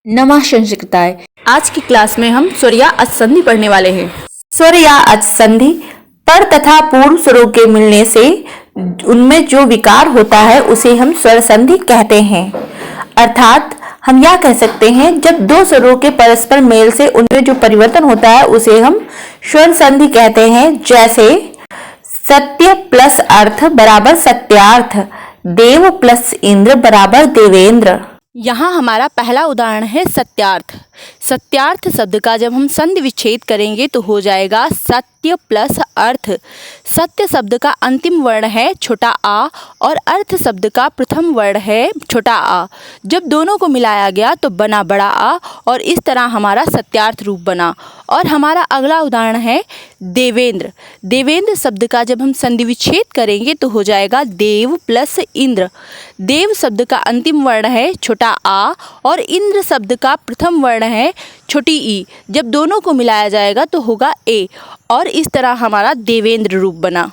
नमः संस्कृताय। आज की क्लास में हम स्वर या अच संधि पढ़ने वाले हैं। स्वर या अच संधि पर तथा पूर्व स्वरों के मिलने से उनमें जो विकार होता है उसे हम स्वर संधि कहते हैं। अर्थात हम यह कह सकते हैं जब दो स्वरों के परस्पर मेल से उनमें जो परिवर्तन होता है उसे हम स्वर संधि कहते हैं। जैसे सत्य प्लस अर्थ बराबर सत्यार्थ, देव प्लस इंद्र बराबर देवेंद्र। यहाँ हमारा पहला उदाहरण है सत्यार्थ। सत्यार्थ शब्द का जब हम संधि विच्छेद करेंगे तो हो जाएगा सत्य प्लस अर्थ। सत्य शब्द का अंतिम वर्ण है छोटा आ और अर्थ शब्द का प्रथम वर्ण है छोटा आ। जब दोनों को मिलाया गया तो बना बड़ा आ और इस तरह हमारा सत्यार्थ रूप बना। और हमारा अगला उदाहरण है देवेंद्र। देवेंद्र शब्द का जब हम संधि विच्छेद करेंगे तो हो जाएगा देव प्लस इंद्र। देव शब्द का अंतिम वर्ण है छोटा आ और इंद्र शब्द का प्रथम वर्ण है छोटी ई। जब दोनों को मिलाया जाएगा तो होगा ए और इस तरह हमारा देवेंद्र रूप बना।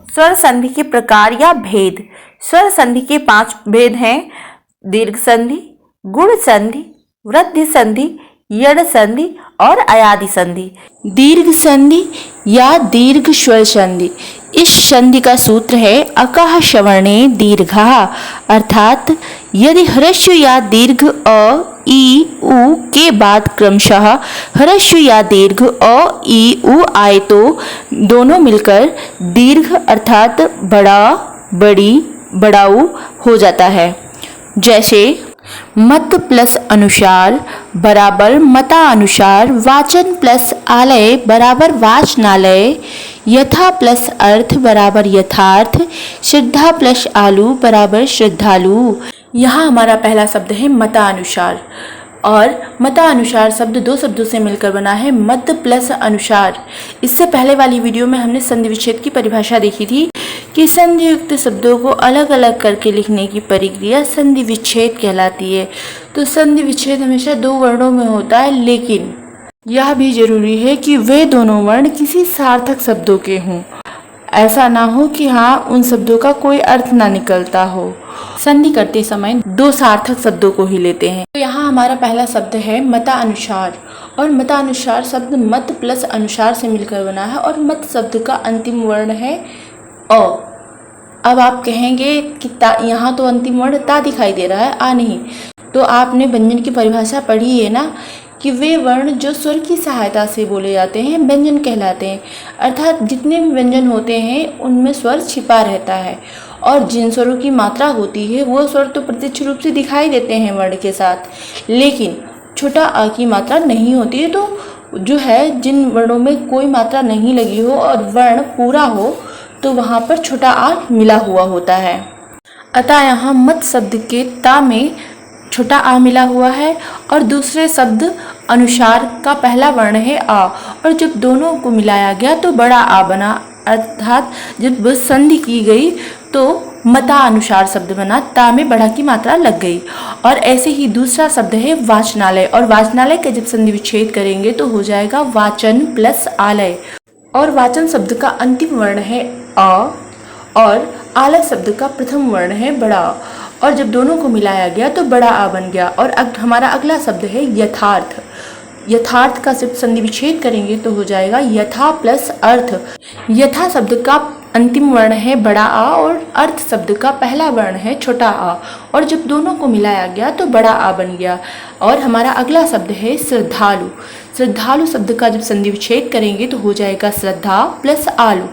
स्वर संधि के प्रकार या भेद। स्वर संधि के 5 भेद हैं। दीर्घ संधि, गुण संधि, वृद्धि संधि, यड़ संधि और अयादि संधि। दीर्घ संधि या दीर्घ स्वर संधि, इस संधि का सूत्र है अकः श्रवणे दीर्घः। अर्थात यदि ह्रस्व या दीर्घ अ ई उ के बाद क्रमशः ह्रस्व या दीर्घ अ ई उ आए तो दोनों मिलकर दीर्घ अर्थात बड़ा, बड़ी, बड़ाऊ हो जाता है। जैसे मत प्लस अनुसार बराबर मता अनुसार, वाचन प्लस आलय बराबर वाचनालय, यथा प्लस अर्थ बराबर यथार्थ, श्रद्धा प्लस आलू बराबर श्रद्धालु। यहाँ हमारा पहला शब्द है मतानुसार और मतानुसार शब्द 2 शब्दों से मिलकर बना है मत प्लस अनुसार। इससे पहले वाली वीडियो में हमने संधि विच्छेद की परिभाषा देखी थी कि संधि युक्त शब्दों को अलग अलग करके लिखने की प्रक्रिया संधि विच्छेद कहलाती है। तो संधि विच्छेद हमेशा 2 वर्णों में होता है, लेकिन यह भी जरूरी है कि वे दोनों वर्ण किसी सार्थक शब्दों के हों। ऐसा ना हो कि उन शब्दों का कोई अर्थ ना निकलता हो। संधि करते समय 2 सार्थक शब्दों को ही लेते हैं। तो यहाँ हमारा पहला शब्द है मतानुसार और मतानुसार शब्द मत प्लस अनुसार से मिलकर बना है और मत शब्द का अंतिम वर्ण है अ। अब आप कहेंगे कि यहाँ तो अंतिम वर्ण ता दिखाई दे रहा है, आ नहीं। तो आपने व्यंजन की परिभाषा पढ़ी है ना कि वे वर्ण जो स्वर की सहायता से बोले जाते हैं व्यंजन कहलाते हैं। अर्थात जितने भी व्यंजन होते हैं उनमें स्वर छिपा रहता है और जिन स्वरों की मात्रा होती है वो स्वर तो प्रत्यक्ष रूप से दिखाई देते हैं वर्ण के साथ, लेकिन छोटा आ की मात्रा नहीं होती है। तो जो है जिन वर्णों में कोई मात्रा नहीं लगी हो और वर्ण पूरा हो तो वहाँ पर छोटा आ मिला हुआ होता है। अतः यहाँ मत शब्द के ता में छोटा आ मिला हुआ है और दूसरे शब्द अनुसार का पहला वर्ण है आ और जब दोनों को मिलाया गया तो बड़ा आ बना। अर्थात जब संधि की गई तो मता अनुसार शब्द बना, ता में बड़ा की मात्रा लग गई। और ऐसे ही दूसरा शब्द है वाचनालय और वाचनालय का जब संधि विच्छेद करेंगे तो हो जाएगा वाचन प्लस आलय। और वाचन शब्द का अंतिम वर्ण है अ और आलय शब्द का प्रथम वर्ण है बड़ा और जब दोनों को मिलाया गया तो बड़ा आ बन गया। और हमारा अगला शब्द है यथार्थ। यथार्थ का जब संधि विच्छेद करेंगे तो हो जाएगा यथा प्लस अर्थ। यथा शब्द का अंतिम वर्ण है बड़ा आ और अर्थ शब्द का पहला वर्ण है छोटा आ और जब दोनों को मिलाया गया तो बड़ा आ बन गया। और हमारा अगला शब्द है श्रद्धालु। श्रद्धालु शब्द का जब संधि विच्छेद करेंगे तो हो जाएगा श्रद्धा प्लस आलू।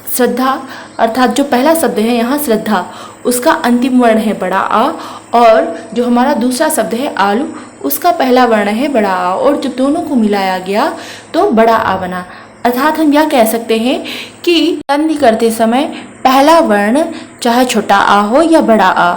श्रद्धा अर्थात जो पहला शब्द है यहाँ श्रद्धा, उसका अंतिम वर्ण है बड़ा आ और जो हमारा दूसरा शब्द है आलू उसका पहला वर्ण है बड़ा आ और जब दोनों को मिलाया गया तो बड़ा आ बना। अर्थात हम यह कह सकते हैं कि संधि करते समय पहला वर्ण चाहे छोटा आ हो या बड़ा आ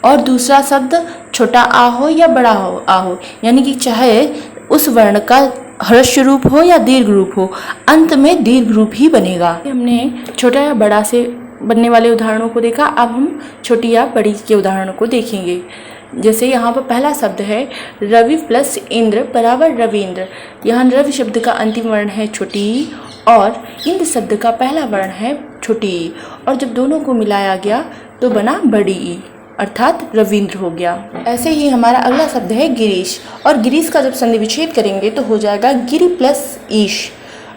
और दूसरा शब्द छोटा आ हो या बड़ा आ हो, यानी कि चाहे उस वर्ण का ह्रस्व रूप हो या दीर्घ रूप हो, अंत में दीर्घ रूप ही बनेगा। हमने छोटा या बड़ा से बनने वाले उदाहरणों को देखा, अब हम छोटी या बड़ी के उदाहरणों को देखेंगे। जैसे यहाँ पर पहला शब्द है रवि प्लस इंद्र बराबर रविंद्र। यहाँ रवि शब्द का अंतिम वर्ण है छोटी ई और इंद्र शब्द का पहला वर्ण है छोटी ई, और जब दोनों को मिलाया गया तो बना बड़ी ई, अर्थात रविंद्र हो गया। ऐसे ही हमारा अगला शब्द है गिरीश, और गिरीश का जब संधि विच्छेद करेंगे तो हो जाएगा गिरि प्लस ईश,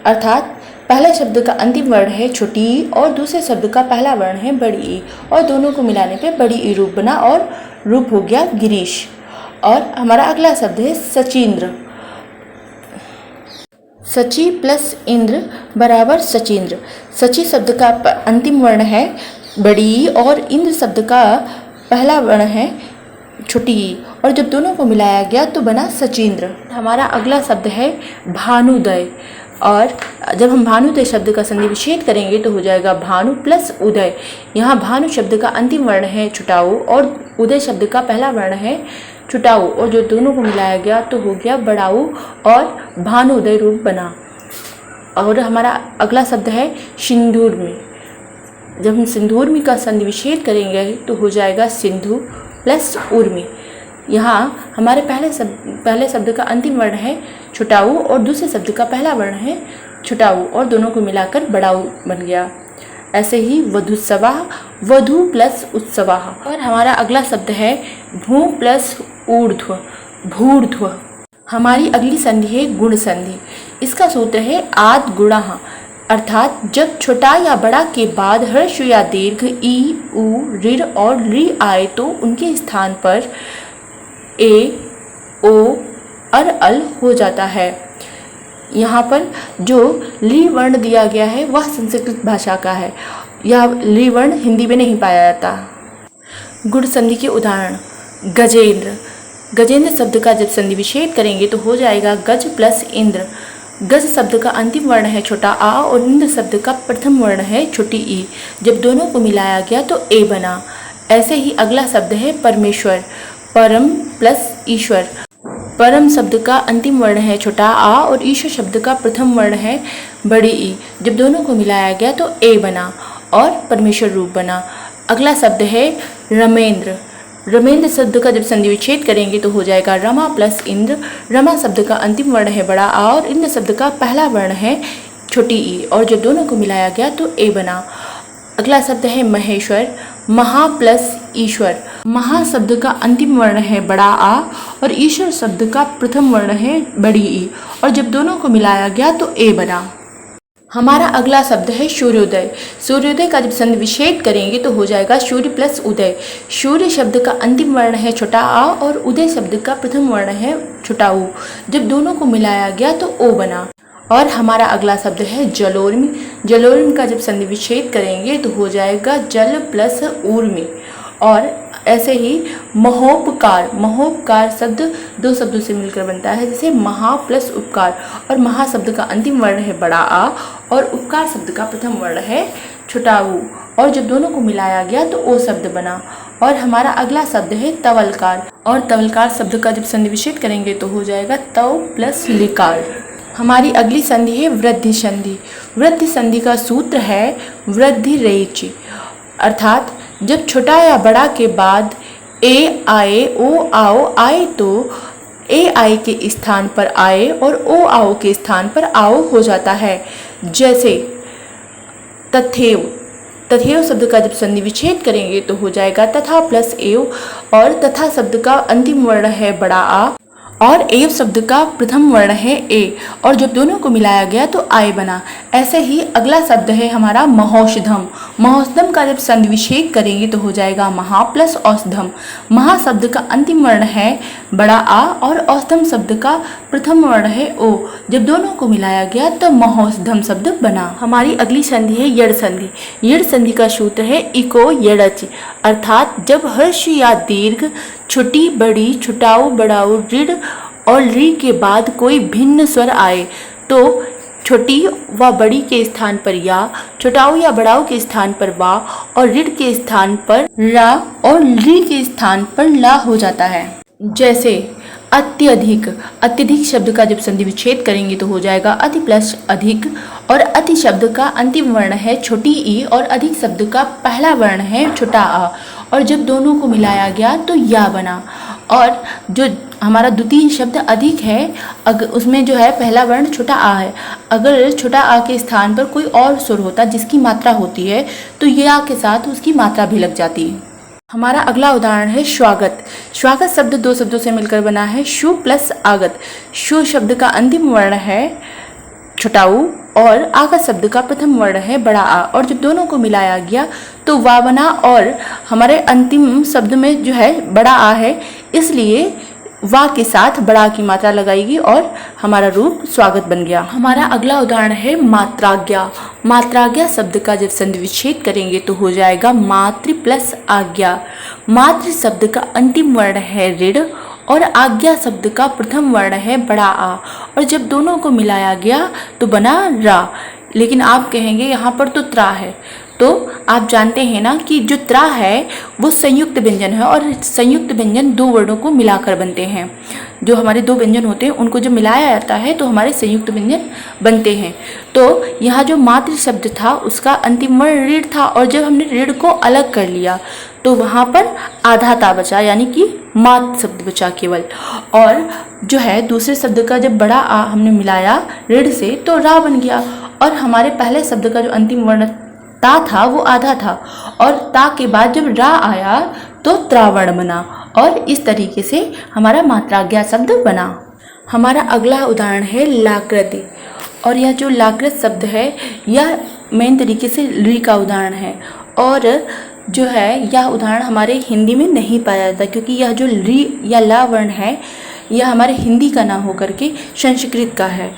अर्थात पहले शब्द का अंतिम वर्ण है छोटी ई और दूसरे शब्द का पहला वर्ण है बड़ी ई, और दोनों को मिलाने पे बड़ी ई रूप बना और रूप हो गया गिरीश। और हमारा अगला शब्द है सचिंद्र। सची प्लस इंद्र बराबर सचिंद्र। सची शब्द का अंतिम वर्ण है बड़ी ई और इंद्र शब्द का पहला वर्ण है छोटी ई, और जब दोनों को मिलाया गया तो बना सचिंद्र। हमारा अगला शब्द है भानुदय, और जब हम भानुदय शब्द का संधि विच्छेद करेंगे तो हो जाएगा भानु प्लस उदय। यहाँ भानु शब्द का अंतिम वर्ण है छुटाऊ और उदय शब्द का पहला वर्ण है छुटाऊ, और जो दोनों को मिलाया गया तो हो गया बड़ाऊ और भानुदय रूप बना। और हमारा अगला शब्द है सिंदूर में। जब हम सिंदूर में का संधि विच्छेद करेंगे तो हो जाएगा सिंधु प्लस उर्मी। यहाँ हमारे पहले शब्द का अंतिम वर्ण है छुटाऊ और दूसरे शब्द का पहला वर्ण है छुटाऊ, और दोनों को मिलाकर बड़ाऊ बन गया। ऐसे ही वधुस्सवाह, वधु प्लस उत्सवाह। और हमारा अगला शब्द है भू प्लस ऊर्ध्व, भूर्ध्व। हमारी अगली संधि है गुण संधि। इसका सूत्र है आद गुणः, अर्थात जब छोटा या बड़ा के बाद ह्रस्व या दीर्घ ई, उ, ऋ और री आए तो उनके स्थान पर ए, ओ और अल हो जाता है। यहाँ पर जो ली वर्ण दिया गया है वह संस्कृत भाषा का है, यह ली वर्ण हिंदी में नहीं पाया जाता। गुण संधि के उदाहरण गजेंद्र। गजेंद्र शब्द का जब संधि विच्छेद करेंगे तो हो जाएगा गज प्लस इंद्र। गज शब्द का अंतिम वर्ण है छोटा आ और इंद्र शब्द का प्रथम वर्ण है छोटी ई, जब दोनों को मिलाया गया तो ए बना। ऐसे ही अगला शब्द है परमेश्वर, परम प्लस ईश्वर। परम शब्द का अंतिम वर्ण है छोटा आ और ईश्वर शब्द का प्रथम वर्ण है बड़ी ई, जब दोनों को मिलाया गया तो ए बना और परमेश्वर रूप बना। अगला शब्द है रमेंद्र। रमेंद्र शब्द का जब संधि विच्छेद करेंगे तो हो जाएगा रमा प्लस इंद्र। रमा शब्द का अंतिम वर्ण है बड़ा आ और इंद्र शब्द का पहला वर्ण है छोटी ई, और जब दोनों को मिलाया गया तो ए बना। अगला शब्द है महेश्वर, महा प्लस ईश्वर। महा शब्द का अंतिम वर्ण है बड़ा आ और ईश्वर शब्द का प्रथम वर्ण है बड़ी ई, और जब दोनों को मिलाया गया तो ए बना। हमारा अगला शब्द है सूर्योदय। सूर्योदय का जब संधि विच्छेद करेंगे तो हो जाएगा सूर्य प्लस उदय। सूर्य शब्द का अंतिम वर्ण है छोटा आ और उदय शब्द का प्रथम वर्ण है छोटा ऊ, जब दोनों को मिलाया गया तो ओ बना। और हमारा अगला शब्द है जलोर्मी। जलोर्मी का जब संधि विच्छेद करेंगे तो हो जाएगा जल प्लस ऊर्मी। और ऐसे ही महोपकार। महोपकार शब्द दो शब्दों से मिलकर बनता है, जैसे महा प्लस उपकार, और महा शब्द का अंतिम वर्ण है बड़ा आ और उपकार शब्द का प्रथम वर्ण है छोटा ऊ, और जब दोनों को मिलाया गया तो ओ शब्द बना। और हमारा अगला शब्द है तवलकार, और तवलकार शब्द का जब संधि विच्छेद करेंगे तो हो जाएगा तव प्लस लिकार। हमारी अगली संधि है वृद्धि संधि। वृद्धि संधि का सूत्र है वृद्धि रेच, अर्थात जब छोटा या बड़ा के बाद ए आए ओ आओ आए तो ए आए के स्थान पर आए और ओ आओ के स्थान पर आओ हो जाता है। जैसे तथेव। तथेव शब्द का जब संधि विच्छेद करेंगे तो हो जाएगा तथा प्लस एव, और तथा शब्द का अंतिम वर्ण है बड़ा आ और एव शब्द का प्रथम वर्ण है ए, और जब दोनों को मिलाया गया तो आय बना। ऐसे ही अगला शब्द है हमारा महोषधम। महोषधम का जब संधि विच्छेद करेंगे तो हो जाएगा महा प्लस औषधम। महा शब्द का अंतिम वर्ण है बड़ा आ और औषधम शब्द का प्रथम वर्ण है ओ, जब दोनों को मिलाया गया तो महोषधम शब्द बना। हमारी अगली संधि है यड़ संधि। यड़ संधि का सूत्र है इको यड़च, अर्थात जब हर्ष या दीर्घ छोटी बड़ी छुटाऊ बड़ाऊ ऋढ़ और री के बाद कोई भिन्न स्वर आए तो छोटी व बड़ी के स्थान पर या, छुटाऊ या बड़ाऊ के स्थान पर वा और ऋढ़ के स्थान पर रा और री के स्थान पर ला हो जाता है। जैसे अत्यधिक। अत्यधिक शब्द का जब संधि विच्छेद करेंगे तो हो जाएगा अति प्लस अधिक, और अति शब्द का अंतिम वर्ण है छोटी ई और अधिक शब्द का पहला वर्ण है छोटा आ, और जब दोनों को मिलाया गया तो या बना। और जो हमारा द्वितीय शब्द अधिक है, अगर उसमें जो है पहला वर्ण छोटा आ है, अगर छोटा आ के स्थान पर कोई और सुर होता जिसकी मात्रा होती है तो या के साथ उसकी मात्रा भी लग जाती है। हमारा अगला उदाहरण है स्वागत। स्वागत शब्द दो शब्दों से मिलकर बना है, शु प्लस आगत। शु शब्द का अंतिम वर्ण है छोटा ऊ और आगत शब्द का प्रथम वर्ण है बड़ा आ, और जब दोनों को मिलाया गया तो वा बना, और हमारे अंतिम शब्द में जो है बड़ा आ है, इसलिए वा के साथ बड़ा की मात्रा लगाएगी और हमारा रूप स्वागत बन गया। हमारा अगला उदाहरण है मात्राज्ञा। मात्राज्ञा शब्द का जब संधि विच्छेद करेंगे तो हो जाएगा मातृ प्लस आज्ञा। मातृ शब्द का अंतिम वर्ण है ऋण और आज्ञा शब्द का प्रथम वर्ण है बड़ा आ, और जब दोनों को मिलाया गया तो बना रा। लेकिन आप कहेंगे यहाँ पर तो त्रा है, तो आप जानते हैं ना कि जो त्रा है वो संयुक्त व्यंजन है, और संयुक्त व्यंजन दो वर्णों को मिलाकर बनते हैं। जो हमारे दो व्यंजन होते हैं उनको जब मिलाया जाता है तो हमारे संयुक्त व्यंजन बनते हैं। तो यहाँ जो मातृ शब्द था उसका अंतिम वर्ण ऋण था, और जब हमने ऋण को अलग कर लिया तो वहाँ पर आधा ता बचा, यानी कि मात शब्द बचा केवल। और जो है दूसरे शब्द का जब बड़ा आ हमने मिलाया ऋण से तो रा बन गया, और हमारे पहले शब्द का जो अंतिम वर्ण ता था वो आधा था, और ता के बाद जब रा आया तो त्रावर्ण बना, और इस तरीके से हमारा मात्राज्ञा शब्द बना। हमारा अगला उदाहरण है लाकृति, और यह जो लाकृत शब्द है यह मेन तरीके से री का उदाहरण है, और जो है यह उदाहरण हमारे हिंदी में नहीं पाया जाता, क्योंकि यह जो री या ला वर्ण है यह हमारे हिंदी का ना होकर के संस्कृत का है,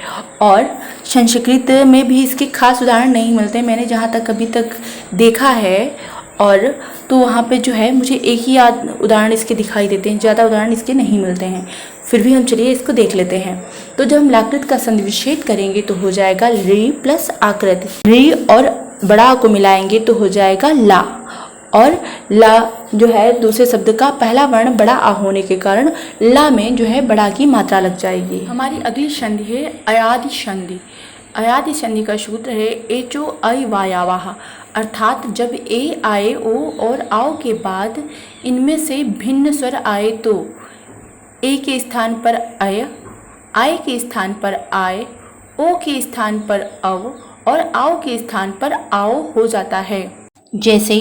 और संस्कृत में भी इसके खास उदाहरण नहीं मिलते, मैंने जहाँ तक अभी तक देखा है। और तो वहाँ पे जो है मुझे एक ही उदाहरण इसके दिखाई देते हैं, ज़्यादा उदाहरण इसके नहीं मिलते हैं। फिर भी हम चलिए इसको देख लेते हैं। तो जब हम लाकृत का संधि विच्छेद करेंगे तो हो जाएगा री प्लस आकृत। री और बड़ा को मिलाएंगे तो हो जाएगा ला, और ला जो है दूसरे शब्द का पहला वर्ण बड़ा आ होने के कारण ला में जो है बड़ा की मात्रा लग जाएगी। हमारी अगली संधि है अयादि संधि। अयादि संधि का सूत्र है एचो अय वायावाह, अर्थात जब ए आए ओ और आओ के बाद इनमें से भिन्न स्वर आए तो ए के स्थान पर अय, आय के स्थान पर आय, ओ के स्थान पर अव और आओ के स्थान पर आओ हो जाता है। जैसे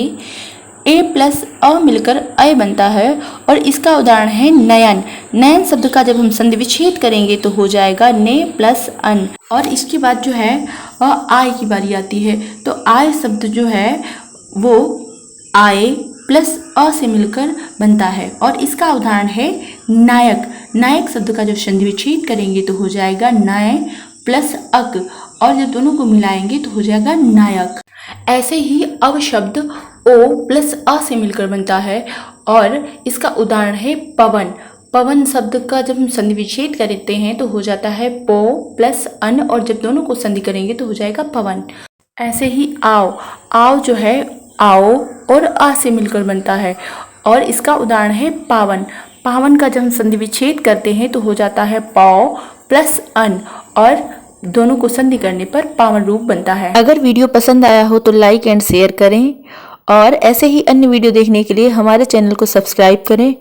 ए प्लस अ मिलकर अय बनता है, और इसका उदाहरण है नयन। नयन शब्द का जब हम संधि विच्छेद करेंगे तो हो जाएगा ने प्लस अन, और इसके बाद जो है आय की बारी आती है, तो आय शब्द जो है वो आय प्लस अ से मिलकर बनता है, और इसका उदाहरण है नायक। नायक शब्द का जब संधि विच्छेद करेंगे तो हो जाएगा नय प्लस अक, और जब दोनों को मिलाएंगे तो हो जाएगा नायक। ऐसे ही अव शब्द ओ प्लस अ से मिलकर बनता है, और इसका उदाहरण है पवन। पवन शब्द का जब हम संधि विच्छेद करते हैं तो हो जाता है पो प्लस अन, और जब दोनों को संधि करेंगे तो हो जाएगा पवन। ऐसे ही आओ। आओ जो है आओ और आ से मिलकर बनता है, और इसका उदाहरण है पावन। पावन का जब हम संधि विच्छेद करते हैं तो हो जाता है पाओ प्लस अन, और दोनों को संधि करने पर पावन रूप बनता है। अगर वीडियो पसंद आया हो तो लाइक एंड शेयर करें, और ऐसे ही अन्य वीडियो देखने के लिए हमारे चैनल को सब्सक्राइब करें,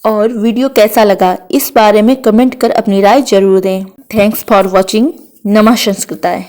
और वीडियो कैसा लगा इस बारे में कमेंट कर अपनी राय जरूर दें। Thanks for watching. नमः संस्कृताय।